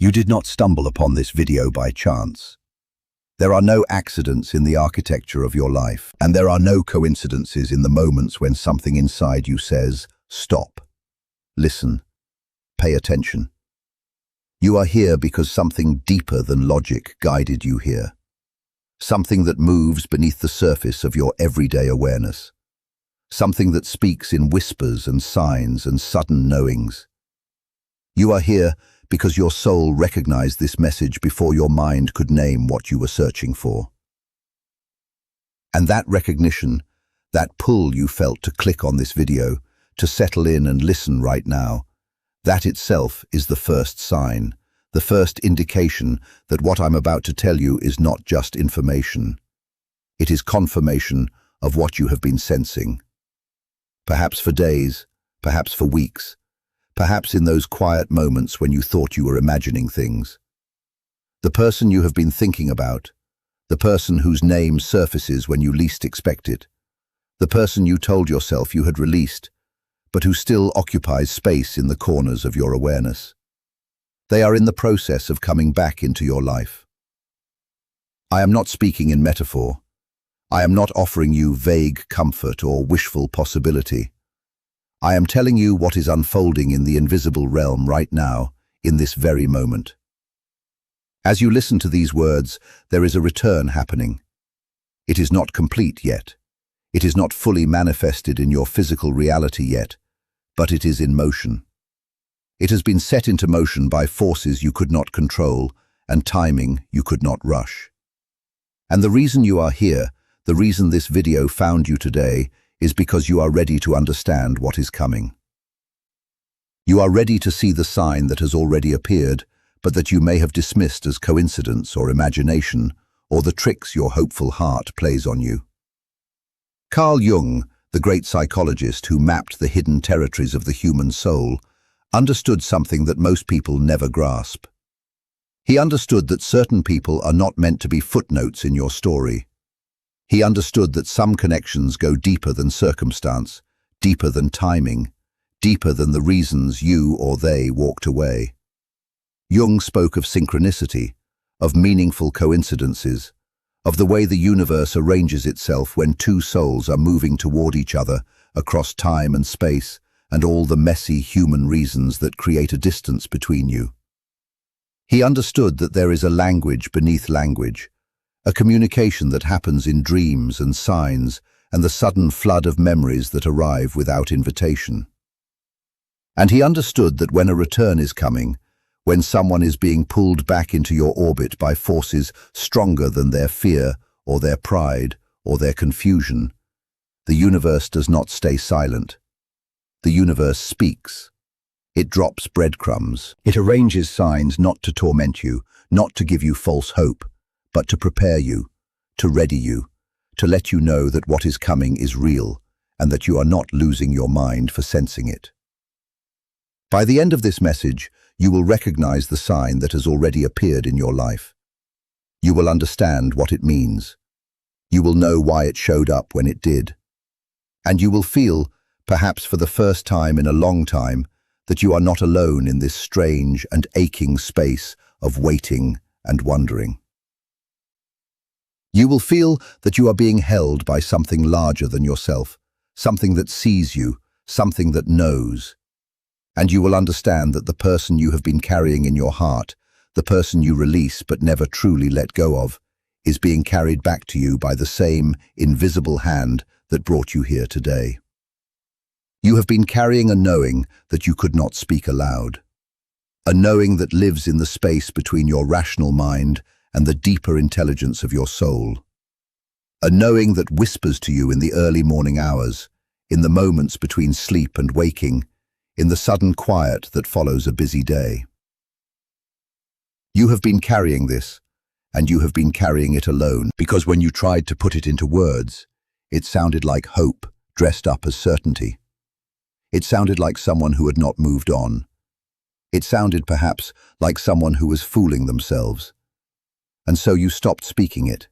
You did not stumble upon this video by chance. There are no accidents in the architecture of your life, and there are no coincidences in the moments when something inside you says, stop, listen, pay attention. You are here because something deeper than logic guided you here. Something that moves beneath the surface of your everyday awareness. Something that speaks in whispers and signs and sudden knowings. You are here because your soul recognized this message before your mind could name what you were searching for. And that recognition, that pull you felt to click on this video, to settle in and listen right now, that itself is the first sign, the first indication that what I'm about to tell you is not just information. It is confirmation of what you have been sensing. Perhaps for days, perhaps for weeks, perhaps in those quiet moments when you thought you were imagining things. The person you have been thinking about, the person whose name surfaces when you least expect it, the person you told yourself you had released, but who still occupies space in the corners of your awareness. They are in the process of coming back into your life. I am not speaking in metaphor. I am not offering you vague comfort or wishful possibility. I am telling you what is unfolding in the invisible realm right now, in this very moment. As you listen to these words, there is a return happening. It is not complete yet. It is not fully manifested in your physical reality yet, but it is in motion. It has been set into motion by forces you could not control and timing you could not rush. And the reason you are here, the reason this video found you today, is because you are ready to understand what is coming. You are ready to see the sign that has already appeared, but that you may have dismissed as coincidence or imagination, or the tricks your hopeful heart plays on you. Carl Jung, the great psychologist who mapped the hidden territories of the human soul, understood something that most people never grasp. He understood that certain people are not meant to be footnotes in your story. He understood that some connections go deeper than circumstance, deeper than timing, deeper than the reasons you or they walked away. Jung spoke of synchronicity, of meaningful coincidences, of the way the universe arranges itself when two souls are moving toward each other across time and space, and all the messy human reasons that create a distance between you. He understood that there is a language beneath language, a communication that happens in dreams and signs and the sudden flood of memories that arrive without invitation. And he understood that when a return is coming, when someone is being pulled back into your orbit by forces stronger than their fear or their pride or their confusion, the universe does not stay silent. The universe speaks. It drops breadcrumbs. It arranges signs not to torment you, not to give you false hope, but to prepare you, to ready you, to let you know that what is coming is real and that you are not losing your mind for sensing it. By the end of this message, you will recognize the sign that has already appeared in your life. You will understand what it means. You will know why it showed up when it did. And you will feel, perhaps for the first time in a long time, that you are not alone in this strange and aching space of waiting and wondering. You will feel that you are being held by something larger than yourself, something that sees you, something that knows. And you will understand that the person you have been carrying in your heart, the person you release but never truly let go of, is being carried back to you by the same invisible hand that brought you here today. You have been carrying a knowing that you could not speak aloud, a knowing that lives in the space between your rational mind and the deeper intelligence of your soul, a knowing that whispers to you in the early morning hours, in the moments between sleep and waking, in the sudden quiet that follows a busy day. You have been carrying this, and you have been carrying it alone, because when you tried to put it into words, it sounded like hope dressed up as certainty. It sounded like someone who had not moved on. It sounded perhaps like someone who was fooling themselves. And so you stopped speaking it.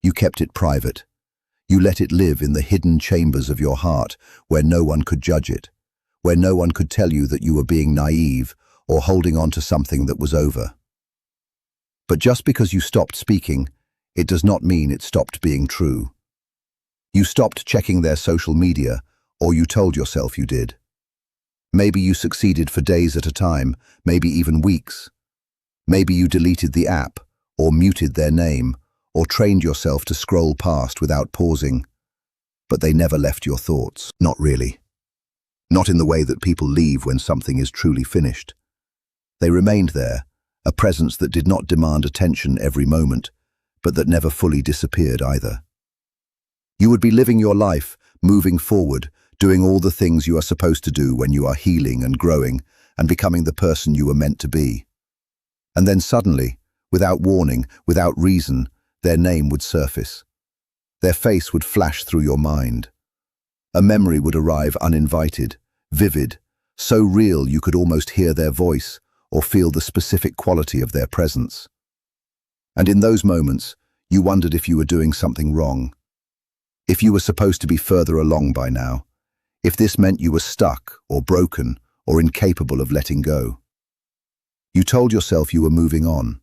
You kept it private. You let it live in the hidden chambers of your heart where no one could judge it, where no one could tell you that you were being naive or holding on to something that was over. But just because you stopped speaking, it does not mean it stopped being true. You stopped checking their social media, or you told yourself you did. Maybe you succeeded for days at a time, maybe even weeks. Maybe you deleted the app, or muted their name, or trained yourself to scroll past without pausing. But they never left your thoughts. Not really. Not in the way that people leave when something is truly finished. They remained there, a presence that did not demand attention every moment, but that never fully disappeared either. You would be living your life, moving forward, doing all the things you are supposed to do when you are healing and growing and becoming the person you were meant to be. And then suddenly, without warning, without reason, their name would surface. Their face would flash through your mind. A memory would arrive uninvited, vivid, so real you could almost hear their voice or feel the specific quality of their presence. And in those moments, you wondered if you were doing something wrong. If you were supposed to be further along by now. If this meant you were stuck or broken or incapable of letting go. You told yourself you were moving on.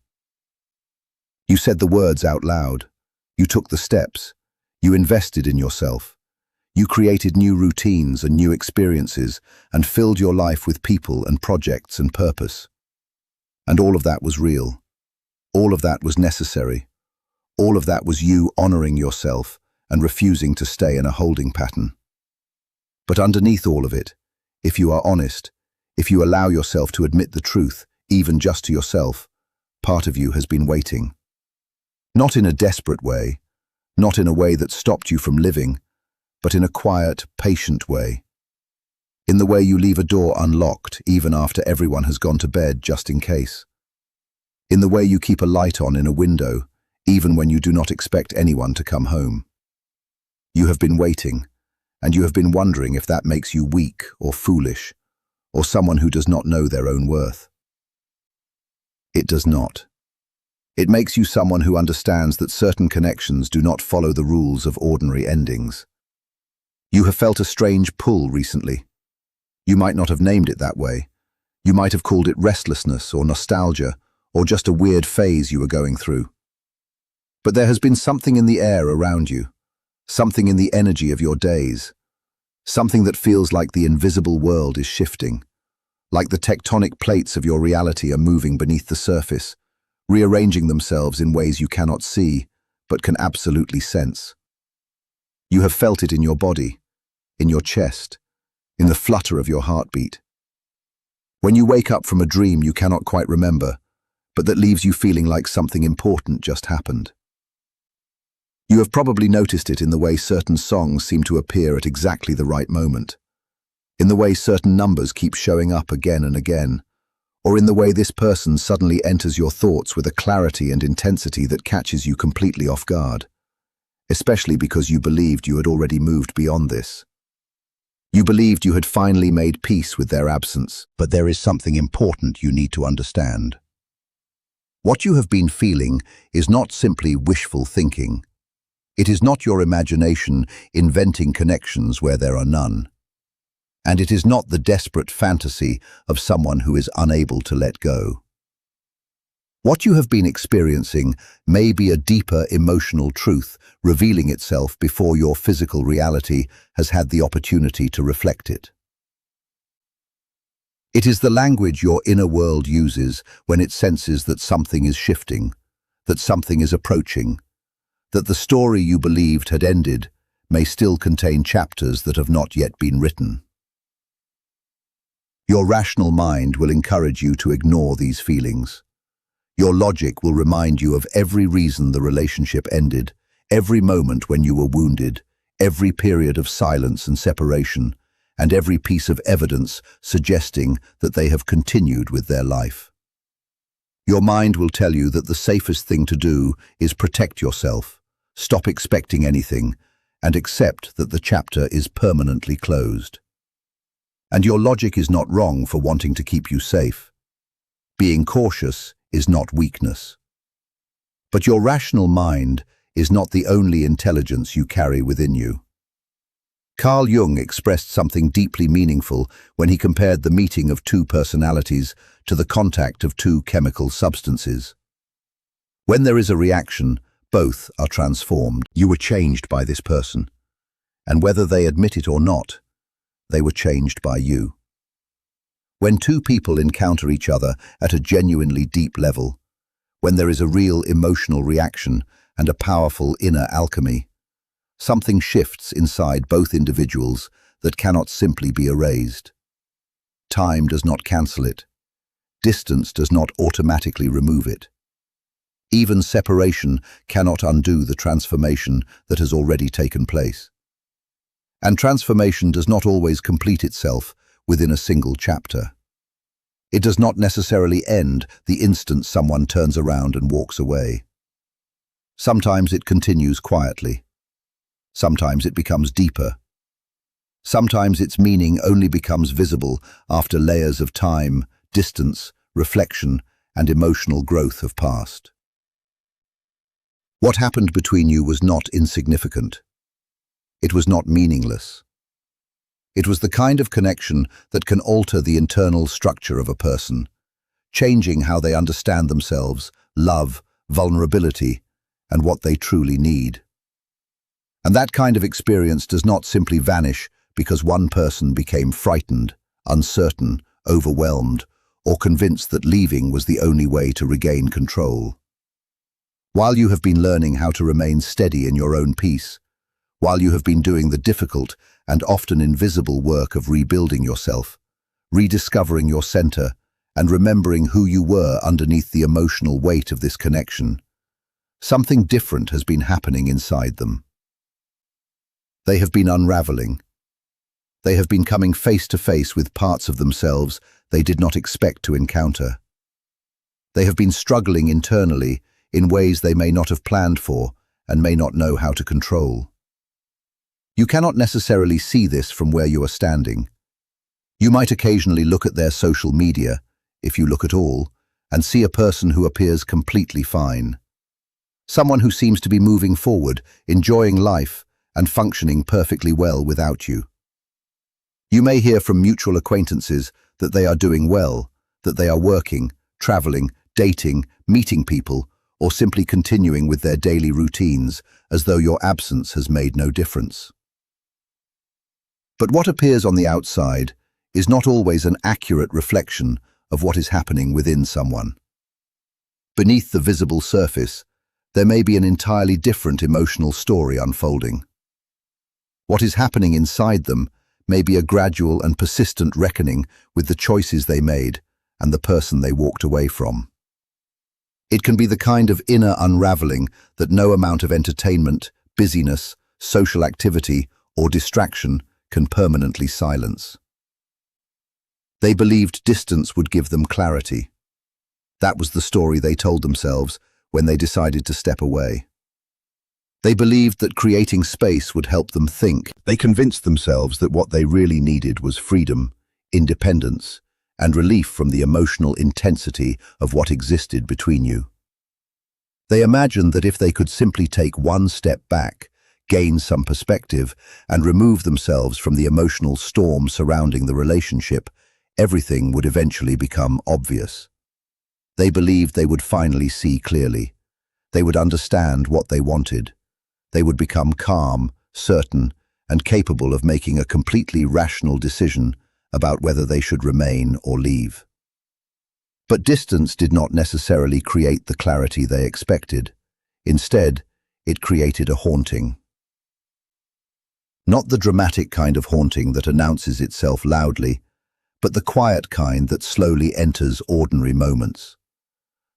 You said the words out loud. You took the steps. You invested in yourself. You created new routines and new experiences and filled your life with people and projects and purpose. And all of that was real. All of that was necessary. All of that was you honoring yourself and refusing to stay in a holding pattern. But underneath all of it, if you are honest, if you allow yourself to admit the truth, even just to yourself, part of you has been waiting. Not in a desperate way, not in a way that stopped you from living, but in a quiet, patient way. In the way you leave a door unlocked even after everyone has gone to bed just in case. In the way you keep a light on in a window, even when you do not expect anyone to come home. You have been waiting, and you have been wondering if that makes you weak or foolish, or someone who does not know their own worth. It does not. It makes you someone who understands that certain connections do not follow the rules of ordinary endings. You have felt a strange pull recently. You might not have named it that way. You might have called it restlessness or nostalgia, or just a weird phase you were going through. But there has been something in the air around you, something in the energy of your days, something that feels like the invisible world is shifting, like the tectonic plates of your reality are moving beneath the surface, rearranging themselves in ways you cannot see, but can absolutely sense. You have felt it in your body, in your chest, in the flutter of your heartbeat. When you wake up from a dream you cannot quite remember, but that leaves you feeling like something important just happened. You have probably noticed it in the way certain songs seem to appear at exactly the right moment, in the way certain numbers keep showing up again and again, or in the way this person suddenly enters your thoughts with a clarity and intensity that catches you completely off guard, especially because you believed you had already moved beyond this. You believed you had finally made peace with their absence, but there is something important you need to understand. What you have been feeling is not simply wishful thinking. It is not your imagination inventing connections where there are none. And it is not the desperate fantasy of someone who is unable to let go. What you have been experiencing may be a deeper emotional truth revealing itself before your physical reality has had the opportunity to reflect it. It is the language your inner world uses when it senses that something is shifting, that something is approaching, that the story you believed had ended may still contain chapters that have not yet been written. Your rational mind will encourage you to ignore these feelings. Your logic will remind you of every reason the relationship ended, every moment when you were wounded, every period of silence and separation, and every piece of evidence suggesting that they have continued with their life. Your mind will tell you that the safest thing to do is protect yourself, stop expecting anything, and accept that the chapter is permanently closed. And your logic is not wrong for wanting to keep you safe. Being cautious is not weakness. But your rational mind is not the only intelligence you carry within you. Carl Jung expressed something deeply meaningful when he compared the meeting of two personalities to the contact of two chemical substances. When there is a reaction, both are transformed. You were changed by this person, and whether they admit it or not, they were changed by you. When two people encounter each other at a genuinely deep level, when there is a real emotional reaction and a powerful inner alchemy, something shifts inside both individuals that cannot simply be erased. Time does not cancel it. Distance does not automatically remove it. Even separation cannot undo the transformation that has already taken place. And transformation does not always complete itself within a single chapter. It does not necessarily end the instant someone turns around and walks away. Sometimes it continues quietly. Sometimes it becomes deeper. Sometimes its meaning only becomes visible after layers of time, distance, reflection, and emotional growth have passed. What happened between you was not insignificant. It was not meaningless. It was the kind of connection that can alter the internal structure of a person, changing how they understand themselves, love, vulnerability, and what they truly need. And that kind of experience does not simply vanish because one person became frightened, uncertain, overwhelmed, or convinced that leaving was the only way to regain control. While you have been learning how to remain steady in your own peace, while you have been doing the difficult and often invisible work of rebuilding yourself, rediscovering your center, and remembering who you were underneath the emotional weight of this connection, something different has been happening inside them. They have been unraveling. They have been coming face to face with parts of themselves they did not expect to encounter. They have been struggling internally in ways they may not have planned for and may not know how to control. You cannot necessarily see this from where you are standing. You might occasionally look at their social media, if you look at all, and see a person who appears completely fine. Someone who seems to be moving forward, enjoying life, and functioning perfectly well without you. You may hear from mutual acquaintances that they are doing well, that they are working, traveling, dating, meeting people, or simply continuing with their daily routines as though your absence has made no difference. But what appears on the outside is not always an accurate reflection of what is happening within someone. Beneath the visible surface, there may be an entirely different emotional story unfolding. What is happening inside them may be a gradual and persistent reckoning with the choices they made and the person they walked away from. It can be the kind of inner unraveling that no amount of entertainment, busyness, social activity, or distraction can permanently silence. They believed distance would give them clarity. That was the story they told themselves when they decided to step away. They believed that creating space would help them think. They convinced themselves that what they really needed was freedom, independence, and relief from the emotional intensity of what existed between you. They imagined that if they could simply take one step back, gain some perspective, and remove themselves from the emotional storm surrounding the relationship, everything would eventually become obvious. They believed they would finally see clearly. They would understand what they wanted. They would become calm, certain, and capable of making a completely rational decision about whether they should remain or leave. But distance did not necessarily create the clarity they expected. Instead, it created a haunting. Not the dramatic kind of haunting that announces itself loudly, but the quiet kind that slowly enters ordinary moments.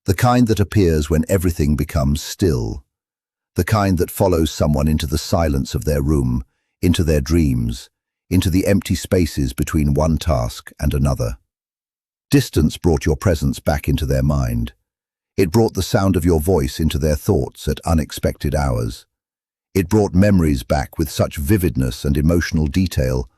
The kind that appears when everything becomes still. The kind that follows someone into the silence of their room, into their dreams, into the empty spaces between one task and another. Distance brought your presence back into their mind. It brought the sound of your voice into their thoughts at unexpected hours. It brought memories back with such vividness and emotional detail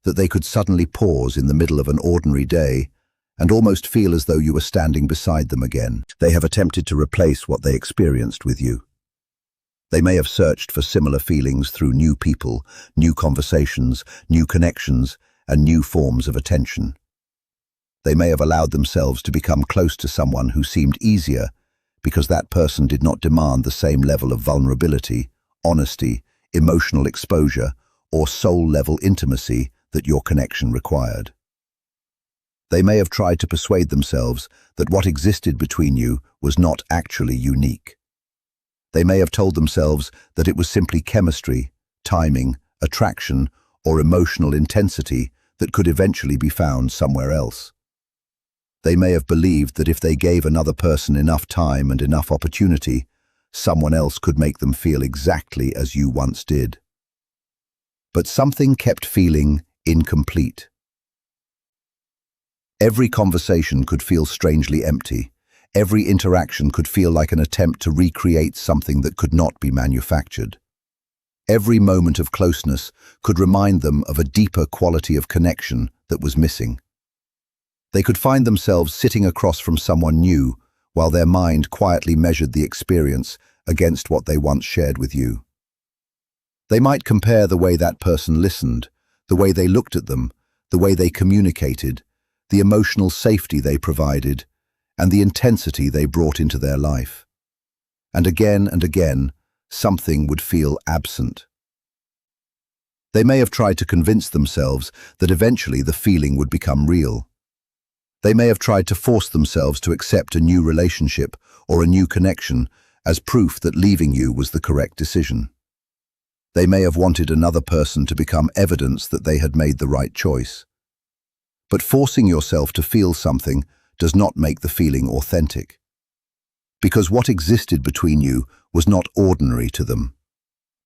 that they could suddenly pause in the middle of an ordinary day and almost feel as though you were standing beside them again. They have attempted to replace what they experienced with you. They may have searched for similar feelings through new people, new conversations, new connections, and new forms of attention. They may have allowed themselves to become close to someone who seemed easier because that person did not demand the same level of vulnerability, honesty, emotional exposure, or soul-level intimacy that your connection required. They may have tried to persuade themselves that what existed between you was not actually unique. They may have told themselves that it was simply chemistry, timing, attraction, or emotional intensity that could eventually be found somewhere else. They may have believed that if they gave another person enough time and enough opportunity, someone else could make them feel exactly as you once did. But something kept feeling incomplete. Every conversation could feel strangely empty. Every interaction could feel like an attempt to recreate something that could not be manufactured. Every moment of closeness could remind them of a deeper quality of connection that was missing. They could find themselves sitting across from someone new while their mind quietly measured the experience against what they once shared with you. They might compare the way that person listened, the way they looked at them, the way they communicated, the emotional safety they provided, and the intensity they brought into their life. And again, something would feel absent. They may have tried to convince themselves that eventually the feeling would become real. They may have tried to force themselves to accept a new relationship or a new connection as proof that leaving you was the correct decision. They may have wanted another person to become evidence that they had made the right choice. But forcing yourself to feel something does not make the feeling authentic. Because what existed between you was not ordinary to them.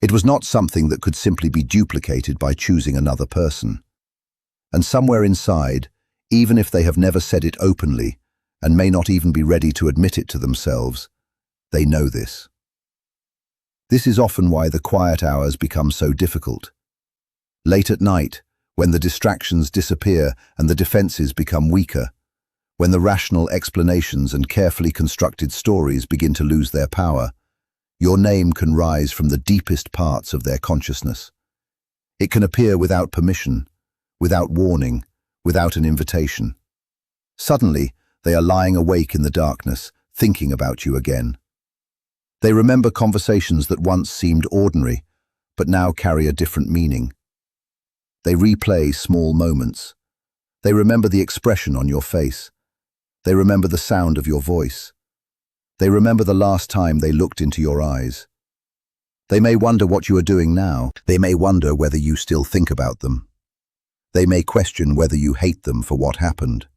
It was not something that could simply be duplicated by choosing another person. And somewhere inside, even if they have never said it openly, and may not even be ready to admit it to themselves, they know this. This is often why the quiet hours become so difficult. Late at night, when the distractions disappear and the defenses become weaker, when the rational explanations and carefully constructed stories begin to lose their power, your name can rise from the deepest parts of their consciousness. It can appear without permission, without warning, without an invitation. Suddenly, they are lying awake in the darkness, thinking about you again. They remember conversations that once seemed ordinary, but now carry a different meaning. They replay small moments. They remember the expression on your face. They remember the sound of your voice. They remember the last time they looked into your eyes. They may wonder what you are doing now. They may wonder whether you still think about them. They may question whether you hate them for what happened.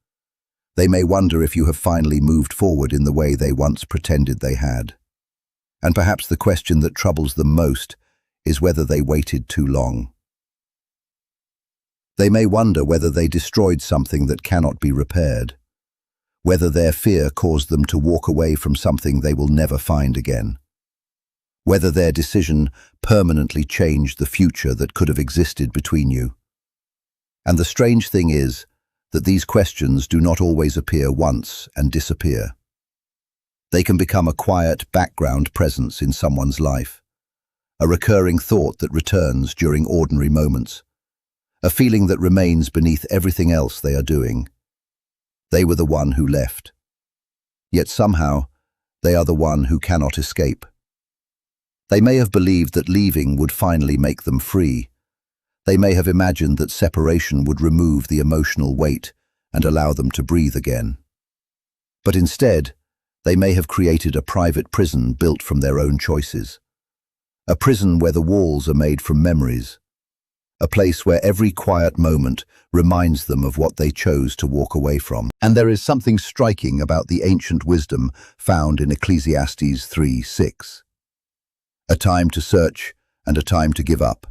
They may wonder if you have finally moved forward in the way they once pretended they had. And perhaps the question that troubles them most is whether they waited too long. They may wonder whether they destroyed something that cannot be repaired, whether their fear caused them to walk away from something they will never find again, whether their decision permanently changed the future that could have existed between you. And the strange thing is that these questions do not always appear once and disappear. They can become a quiet background presence in someone's life, a recurring thought that returns during ordinary moments, a feeling that remains beneath everything else they are doing. They were the one who left. Yet somehow, they are the one who cannot escape. They may have believed that leaving would finally make them free. They may have imagined that separation would remove the emotional weight and allow them to breathe again. But instead, they may have created a private prison built from their own choices. A prison where the walls are made from memories. A place where every quiet moment reminds them of what they chose to walk away from. And there is something striking about the ancient wisdom found in Ecclesiastes 3:6. A time to search and a time to give up.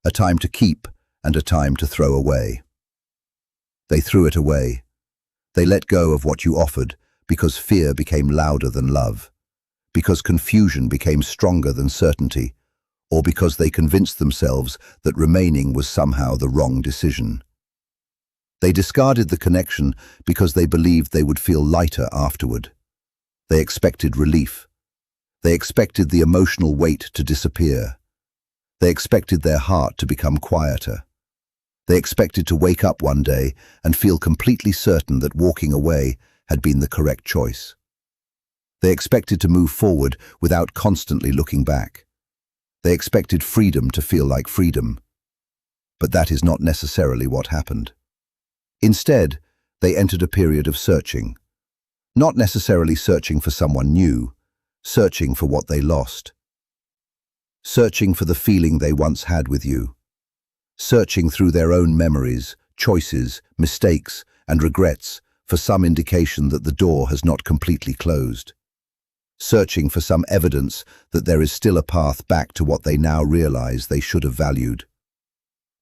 A time to keep and a time to throw away. They threw it away. They let go of what you offered because fear became louder than love, because confusion became stronger than certainty, or because they convinced themselves that remaining was somehow the wrong decision. They discarded the connection because they believed they would feel lighter afterward. They expected relief. They expected the emotional weight to disappear. They expected their heart to become quieter. They expected to wake up one day and feel completely certain that walking away had been the correct choice. They expected to move forward without constantly looking back. They expected freedom to feel like freedom. But that is not necessarily what happened. Instead, they entered a period of searching. Not necessarily searching for someone new, searching for what they lost. Searching for the feeling they once had with you. Searching through their own memories, choices, mistakes, and regrets for some indication that the door has not completely closed. Searching for some evidence that there is still a path back to what they now realize they should have valued.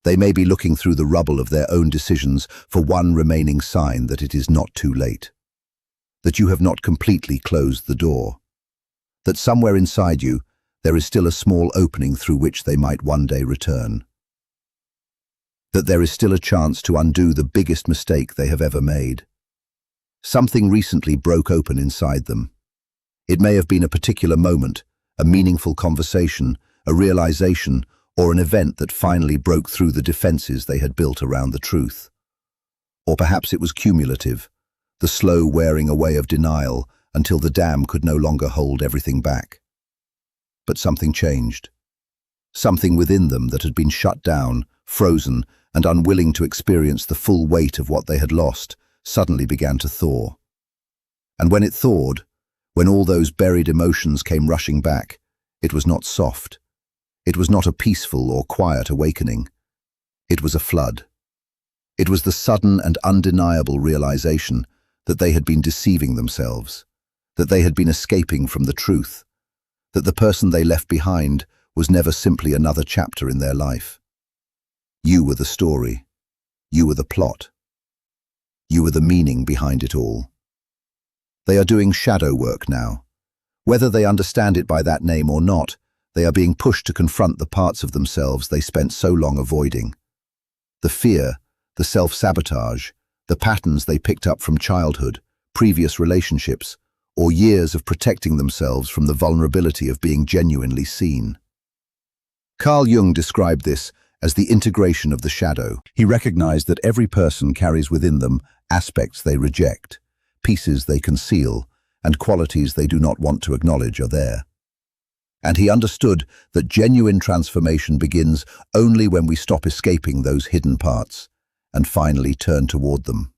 They may be looking through the rubble of their own decisions for one remaining sign that it is not too late. That you have not completely closed the door. That somewhere inside you, there is still a small opening through which they might one day return. That there is still a chance to undo the biggest mistake they have ever made. Something recently broke open inside them. It may have been a particular moment, a meaningful conversation, a realization, or an event that finally broke through the defenses they had built around the truth. Or perhaps it was cumulative, the slow wearing away of denial until the dam could no longer hold everything back. But something changed. Something within them that had been shut down, frozen, and unwilling to experience the full weight of what they had lost, suddenly began to thaw. And when it thawed, when all those buried emotions came rushing back, it was not soft. It was not a peaceful or quiet awakening. It was a flood. It was the sudden and undeniable realization that they had been deceiving themselves, that they had been escaping from the truth, that the person they left behind was never simply another chapter in their life. You were the story. You were the plot. You were the meaning behind it all. They are doing shadow work now. Whether they understand it by that name or not, they are being pushed to confront the parts of themselves they spent so long avoiding. The fear, the self-sabotage, the patterns they picked up from childhood, previous relationships, or years of protecting themselves from the vulnerability of being genuinely seen. Carl Jung described this as the integration of the shadow. He recognized that every person carries within them aspects they reject, pieces they conceal, and qualities they do not want to acknowledge are there. And he understood that genuine transformation begins only when we stop escaping those hidden parts and finally turn toward them.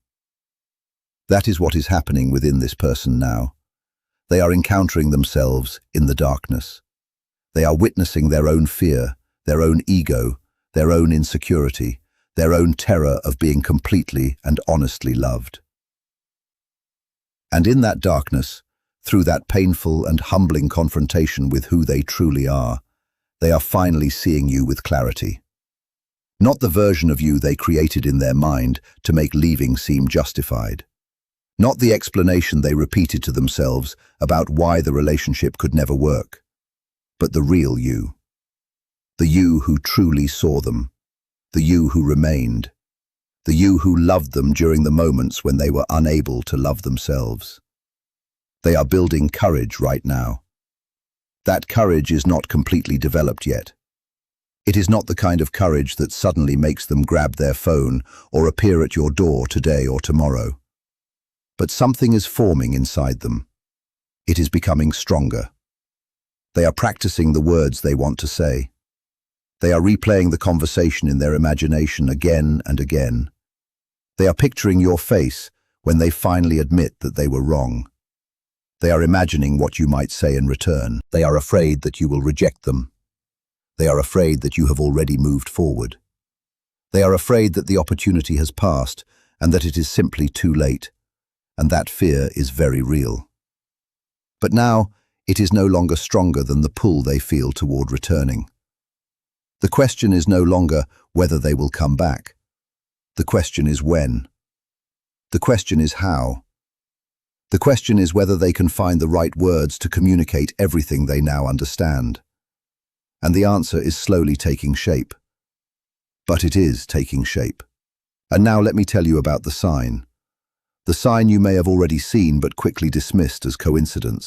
That is what is happening within this person now. They are encountering themselves in the darkness. They are witnessing their own fear, their own ego, their own insecurity, their own terror of being completely and honestly loved. And in that darkness, through that painful and humbling confrontation with who they truly are, they are finally seeing you with clarity. Not the version of you they created in their mind to make leaving seem justified. Not the explanation they repeated to themselves about why the relationship could never work, but the real you. The you who truly saw them, the you who remained, the you who loved them during the moments when they were unable to love themselves. They are building courage right now. That courage is not completely developed yet. It is not the kind of courage that suddenly makes them grab their phone or appear at your door today or tomorrow. But something is forming inside them. It is becoming stronger. They are practicing the words they want to say. They are replaying the conversation in their imagination again and again. They are picturing your face when they finally admit that they were wrong. They are imagining what you might say in return. They are afraid that you will reject them. They are afraid that you have already moved forward. They are afraid that the opportunity has passed and that it is simply too late, and that fear is very real. But now, it is no longer stronger than the pull they feel toward returning. The question is no longer whether they will come back. The question is when. The question is how. The question is whether they can find the right words to communicate everything they now understand. And the answer is slowly taking shape. But it is taking shape. And now let me tell you about the sign. The sign you may have already seen but quickly dismissed as coincidence.